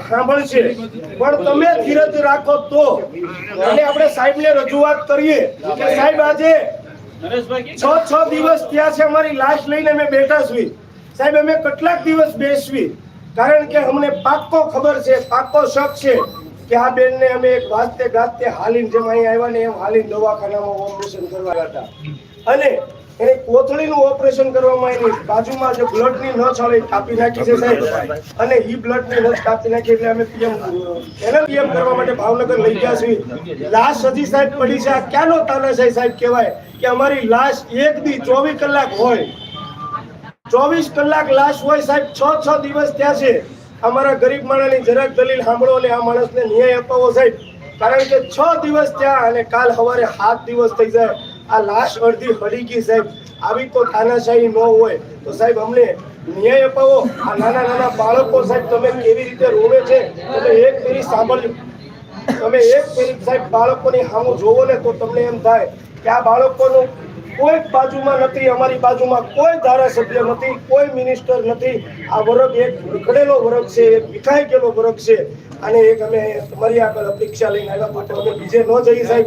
સાંભળશે, પણ તમે ધીરજ રાખો તો. અને આપણે સાહેબને રજૂઆત કરીએ કે સાહેબ આજે 6 દિવસ થયા છે અમારી લાશ લઈને અમે બેઠા છીએ. સાહેબ અમે કેટલાક દિવસ બેસવી, કારણ કે અમને પાક્કો ખબર છે, પાક્કો શક છે કે આ બેનને અમે એક વાજતે ગાજતે હાલીને જેમ અહીં આવ્યા ને એમ હાલીને દવાખાનામાં ઓપરેશન કરવા હતા. અને એને કોથળીનું ઓપરેશન કરવામાં એની બાજુમાં જે બ્લડની નસ આવે કાપી નાખી છે સાહેબ, અને ઈ બ્લડની નસ કાપી નાખી એટલે અમે પીએમ કરવા માટે ભાવનગર લઈ ગયા છીએ. લાશ હજી સાહેબ પડી છે. આ ક્યાંનો તાનાશાહી સાહેબ કહેવાય કે અમારી લાશ એક દી 24 કલાક હોય, 24 કલાક લાશ હોય સાહેબ. 6 દિવસ થયા છે. અમારા ગરીબ માણસની જરાક દલીલ સાંભળો અને આ માણસને ન્યાય અપાવો સાહેબ, કારણ કે 6 દિવસ થયા અને કાલ સવારે 7 દિવસ થઈ જાય. આ લાશ અડધી હળી ગઈ સાહેબ. આવી તો તાનાશાહી ન હોય તો સાહેબ અમને ન્યાય અપાવો. આ નાના નાના બાળકો સાહેબ તમે કેવી રીતે રોવે છે તમે એક ફેરી સાંભળજો. તમે એક ફેરી સાહેબ બાળકોની સામું જોવો ને તો તમને એમ થાય કે આ બાળકોનું કોઈ બાજુમાં નથી, અમારી બાજુમાં કોઈ ધારાસભ્ય નથી, કોઈ મિનિસ્ટર નથી. આ વર્ગ એક વિખડેલો વર્ગ છે, એક વિખાઈ ગયેલો વર્ગ છે. અને એક અમે તમારી આગળ અપેક્ષા લઈને આવ્યા તો અમે બીજે ન જઈએ સાહેબ.